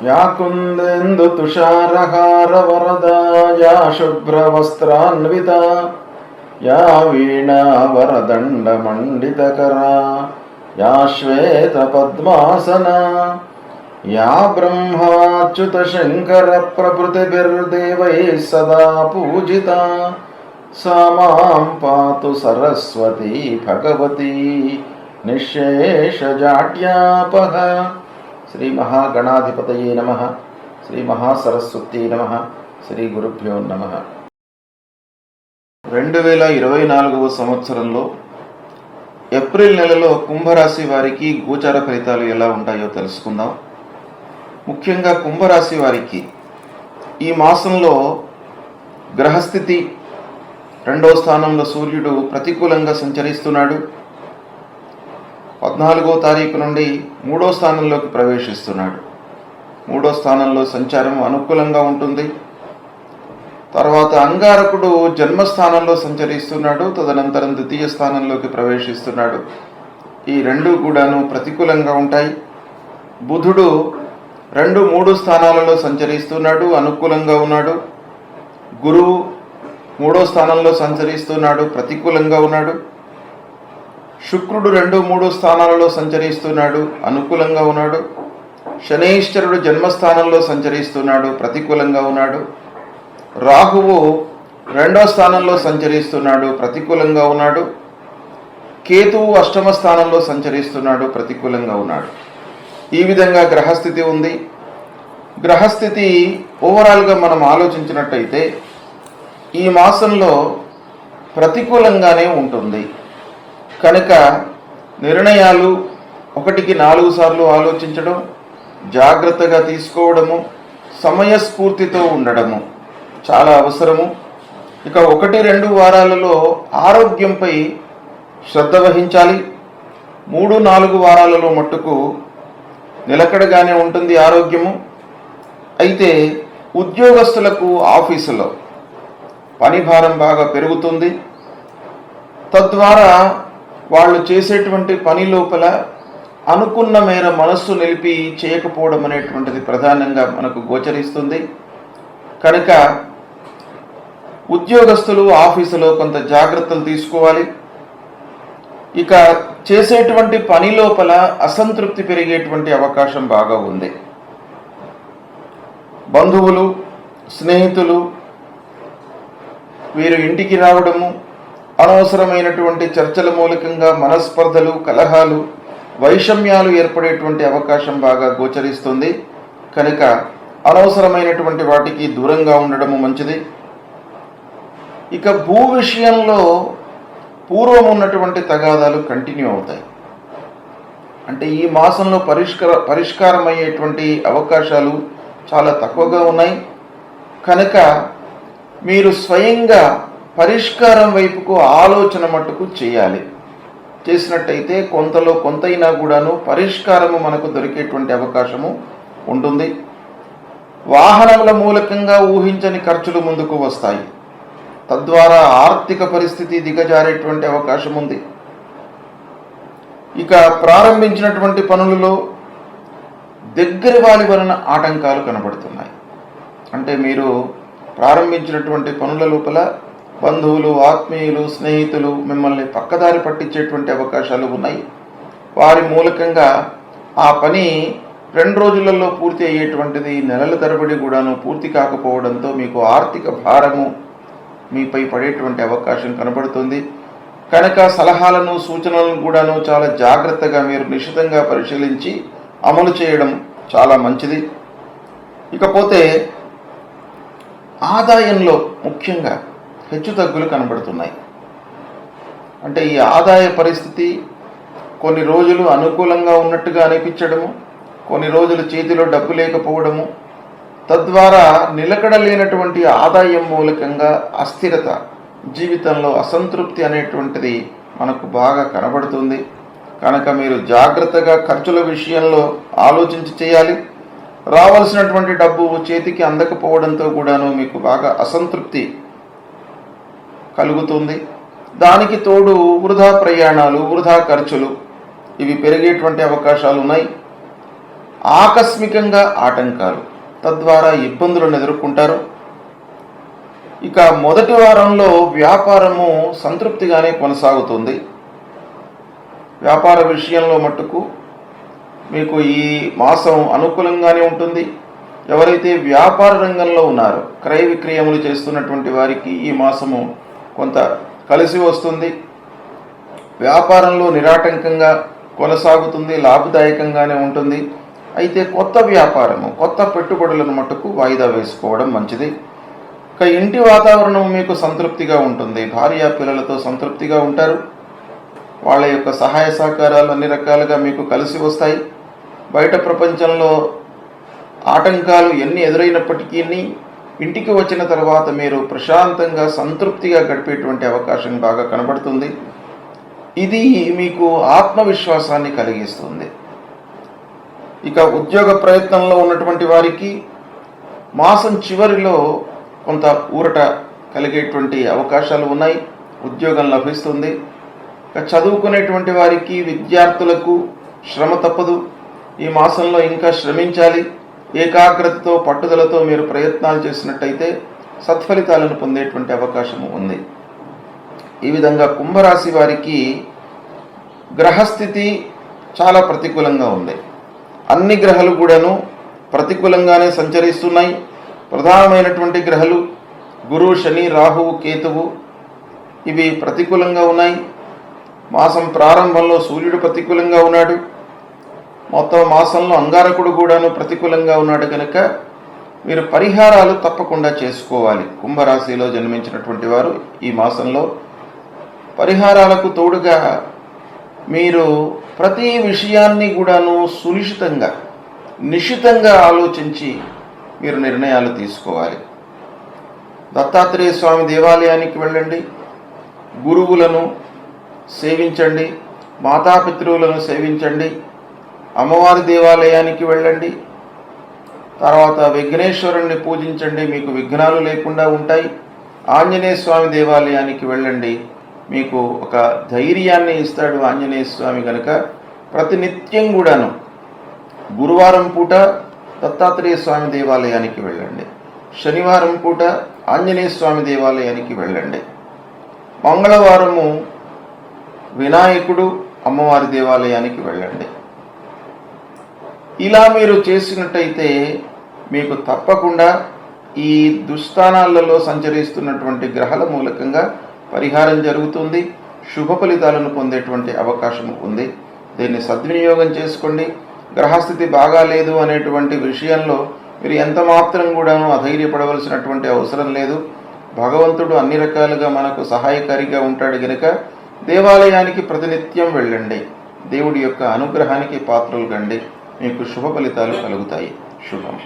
या कुन्देन्दु तुषारहार वरदा या शुभ्रवस्त्रान्विता या वीणा वरदण्ड मण्डितकरा या श्वेतपद्मासना या ब्रह्माच्युत शङ्कर प्रभृतिभिर्देवैः सदा पूजिता सा मां पातु सरस्वती भगवती निःशेषजाड्यापः। श्री महागणाधिपतये नमः। श्री महासरस्वती नमः। श्री गुरुभ्यो नमः। 2024 సంవత్సరంలో ఏప్రిల్ నెలలో కుంభరాశి వారికి గోచార ఫలితాలు ఎలా ఉంటాయో తెలుసుకుందాం. ముఖ్యంగా కుంభరాశి వారికి ఈ మాసంలో గ్రహస్థితి 2వ స్థానంలో సూర్యుడు ప్రతికూలంగా సంచరిస్తున్నాడు. 14వ తారీఖు నుండి 3వ స్థానంలోకి ప్రవేశిస్తున్నాడు. 3వ స్థానంలో సంచారం అనుకూలంగా ఉంటుంది. తర్వాత అంగారకుడు జన్మస్థానంలో సంచరిస్తున్నాడు. తదనంతరం 2వ స్థానంలోకి ప్రవేశిస్తున్నాడు. ఈ రెండు కూడాను ప్రతికూలంగా ఉంటాయి. బుధుడు 2, 3 స్థానాలలో సంచరిస్తున్నాడు, అనుకూలంగా ఉన్నాడు. గురువు 3వ స్థానంలో సంచరిస్తున్నాడు, ప్రతికూలంగా ఉన్నాడు. శుక్రుడు 2, 3 స్థానాలలో సంచరిస్తున్నాడు, అనుకూలంగా ఉన్నాడు. శనైశ్వరుడు జన్మస్థానంలో సంచరిస్తున్నాడు, ప్రతికూలంగా ఉన్నాడు. రాహువు 2వ స్థానంలో సంచరిస్తున్నాడు, ప్రతికూలంగా ఉన్నాడు. కేతువు 8వ స్థానంలో సంచరిస్తున్నాడు, ప్రతికూలంగా ఉన్నాడు. ఈ విధంగా గ్రహస్థితి ఉంది. గ్రహస్థితి ఓవరాల్గా మనం ఆలోచించినట్టయితే ఈ మాసంలో ప్రతికూలంగానే ఉంటుంది. కనుక నిర్ణయాలు 1కి 4 సార్లు ఆలోచించడం, జాగ్రత్తగా తీసుకోవడము, సమయస్ఫూర్తితో ఉండడము చాలా అవసరము. ఇక 1-2 వారాలలో ఆరోగ్యంపై శ్రద్ధ వహించాలి. 3-4 వారాలలో మట్టుకు నిలకడగానే ఉంటుంది ఆరోగ్యము. అయితే ఉద్యోగస్తులకు ఆఫీసులో పని భారం బాగా పెరుగుతుంది. తద్వారా వాళ్ళు చేసేటువంటి పని లోపల అనుకున్న మేర మనస్సు నిలిపి చేయకపోవడం అనేటువంటిది ప్రధానంగా మనకు గోచరిస్తుంది. కనుక ఉద్యోగస్తులు ఆఫీసులో కొంత జాగ్రత్తలు తీసుకోవాలి. ఇక చేసేటువంటి పని లోపల అసంతృప్తి పెరిగేటువంటి అవకాశం బాగా ఉంది. బంధువులు, స్నేహితులు వీరు ఇంటికి రావడము, అనవసరమైనటువంటి చర్చల మూలకంగా మనస్పర్ధలు, కలహాలు, వైషమ్యాలు ఏర్పడేటువంటి అవకాశం బాగా గోచరిస్తుంది. కనుక అనవసరమైనటువంటి వాటికి దూరంగా ఉండడము మంచిది. ఇక భూ విషయంలో పూర్వం ఉన్నటువంటి తగాదాలు కంటిన్యూ అవుతాయి. అంటే ఈ మాసంలో పరిష్కారం అయ్యేటువంటి అవకాశాలు చాలా తక్కువగా ఉన్నాయి. కనుక మీరు స్వయంగా పరిష్కారం వైపుకు ఆలోచన మట్టుకు చేయాలి. చేసినట్టయితే కొంతలో కొంతైనా కూడాను పరిష్కారము మనకు దొరికేటువంటి అవకాశము ఉంటుంది. వాహనముల మూలకంగా ఊహించని ఖర్చులు ముందుకు వస్తాయి. తద్వారా ఆర్థిక పరిస్థితి దిగజారేటువంటి అవకాశం ఉంది. ఇక ప్రారంభించినటువంటి పనులలో దగ్గరి వారి వలన ఆటంకాలు కనబడుతున్నాయి. అంటే మీరు ప్రారంభించినటువంటి పనుల లోపల బంధువులు, ఆత్మీయులు, స్నేహితులు మిమ్మల్ని పక్కదారి పట్టించేటువంటి అవకాశాలు ఉన్నాయి. వారి మూలకంగా ఆ పని 2 రోజులలో పూర్తి అయ్యేటువంటిది నెలల తరబడి కూడాను పూర్తి కాకపోవడంతో మీకు ఆర్థిక భారము మీపై పడేటువంటి అవకాశం కనబడుతుంది. కనుక సలహాలను, సూచనలను కూడాను చాలా జాగ్రత్తగా మీరు నిశితంగా పరిశీలించి అమలు చేయడం చాలా మంచిది. ఇకపోతే ఆదాయంలో ముఖ్యంగా హెచ్చుతగ్గులు కనబడుతున్నాయి. అంటే ఈ ఆదాయ పరిస్థితి కొన్ని రోజులు అనుకూలంగా ఉన్నట్టుగా అనిపించడము, కొన్ని రోజులు చేతిలో డబ్బు లేకపోవడము, తద్వారా నిలకడలేనటువంటి ఆదాయం మూలకంగా అస్థిరత, జీవితంలో అసంతృప్తి అనేటువంటిది మనకు బాగా కనబడుతుంది. కనుక మీరు జాగ్రత్తగా ఖర్చుల విషయంలో ఆలోచించి చేయాలి. రావాల్సినటువంటి డబ్బు చేతికి అందకపోవడంతో కూడాను మీకు బాగా అసంతృప్తి కలుగుతుంది. దానికి తోడు వృధా ప్రయాణాలు, వృధా ఖర్చులు ఇవి పెరిగేటువంటి అవకాశాలు ఉన్నాయి. ఆకస్మికంగా ఆటంకాలు, తద్వారా ఇబ్బందులను ఎదుర్కొంటారు. ఇక మొదటి వారంలో వ్యాపారము సంతృప్తిగానే కొనసాగుతుంది. వ్యాపార విషయంలో మట్టుకు మీకు ఈ మాసం అనుకూలంగానే ఉంటుంది. ఎవరైతే వ్యాపార రంగంలో ఉన్నారో, క్రయ విక్రయములు చేస్తున్నటువంటి వారికి ఈ మాసము కొంత కలిసి వస్తుంది. వ్యాపారంలో నిరాటంకంగా కొనసాగుతుంది, లాభదాయకంగానే ఉంటుంది. అయితే కొత్త వ్యాపారము, కొత్త పెట్టుబడులను మట్టుకు వాయిదా వేసుకోవడం మంచిది. ఇక ఇంటి వాతావరణం మీకు సంతృప్తిగా ఉంటుంది. భార్య పిల్లలతో సంతృప్తిగా ఉంటారు. వాళ్ళ యొక్క సహాయ సహకారాలు అన్ని రకాలుగా మీకు కలిసి వస్తాయి. బయట ప్రపంచంలో ఆటంకాలు ఎన్ని ఎదురైనప్పటికీ ఇంటికి వచ్చిన తర్వాత మీరు ప్రశాంతంగా సంతృప్తిగా గడిపేటువంటి అవకాశం బాగా కనబడుతుంది. ఇది మీకు ఆత్మవిశ్వాసాన్ని కలిగిస్తుంది. ఇక ఉద్యోగ ప్రయత్నంలో ఉన్నటువంటి వారికి మాసం చివరిలో కొంత ఊరట కలిగేటువంటి అవకాశాలు ఉన్నాయి. ఉద్యోగం లభిస్తుంది. ఇక చదువుకునేటువంటి వారికి, విద్యార్థులకు శ్రమ తప్పదు. ఈ మాసంలో ఇంకా శ్రమించాలి. ఏకాగ్రతతో, పట్టుదలతో మీరు ప్రయత్నాలు చేసినట్టయితే సత్ఫలితాలను పొందేటువంటి అవకాశము ఉంది. ఈ విధంగా కుంభరాశి వారికి గ్రహస్థితి చాలా ప్రతికూలంగా ఉంది. అన్ని గ్రహాలు కూడాను ప్రతికూలంగానే సంచరిస్తున్నాయి. ప్రధానమైనటువంటి గ్రహాలు గురు, శని, రాహువు, కేతువు ఇవి ప్రతికూలంగా ఉన్నాయి. మాసం ప్రారంభంలో సూర్యుడు ప్రతికూలంగా ఉన్నాడు. మొత్తం మాసంలో అంగారకుడు కూడాను ప్రతికూలంగా ఉన్నాడు. కనుక మీరు పరిహారాలు తప్పకుండా చేసుకోవాలి. కుంభరాశిలో జన్మించినటువంటి వారు ఈ మాసంలో పరిహారాలకు తోడుగా మీరు ప్రతి విషయాన్ని కూడాను సునిశ్చితంగా, నిశితంగా ఆలోచించి మీరు నిర్ణయాలు తీసుకోవాలి. దత్తాత్రేయ స్వామి దేవాలయానికి వెళ్ళండి, గురువులను సేవించండి, మాతాపితృవులను సేవించండి. అమ్మవారి దేవాలయానికి వెళ్ళండి. తర్వాత విఘ్నేశ్వరుణ్ణి పూజించండి, మీకు విఘ్నాలు లేకుండా ఉంటాయి. ఆంజనేయ స్వామి దేవాలయానికి వెళ్ళండి, మీకు ఒక ధైర్యాన్ని ఇస్తాడు ఆంజనేయ స్వామి. కనుక ప్రతినిత్యం కూడాను గురువారం పూట దత్తాత్రేయ స్వామి దేవాలయానికి వెళ్ళండి, శనివారం పూట ఆంజనేయ స్వామి దేవాలయానికి వెళ్ళండి, మంగళవారము వినాయకుడు అమ్మవారి దేవాలయానికి వెళ్ళండి. ఇలా మీరు చేసినట్టయితే మీకు తప్పకుండా ఈ దుస్థానాలలో సంచరిస్తున్నటువంటి గ్రహాల మూలకంగా పరిహారం జరుగుతుంది. శుభ ఫలితాలను పొందేటువంటి అవకాశం ఉంది. దీన్ని సద్వినియోగం చేసుకోండి. గ్రహస్థితి బాగాలేదు అనేటువంటి విషయంలో మీరు ఎంత మాత్రం కూడాను అధైర్యపడవలసినటువంటి అవసరం లేదు. భగవంతుడు అన్ని రకాలుగా మనకు సహాయకారిగా ఉంటాడు. గనుక దేవాలయానికి ప్రతినిత్యం వెళ్ళండి. దేవుడి యొక్క అనుగ్రహానికి పాత్రలు కండి. మీకు శుభ ఫలితాలు కలుగుతాయి. శుభం.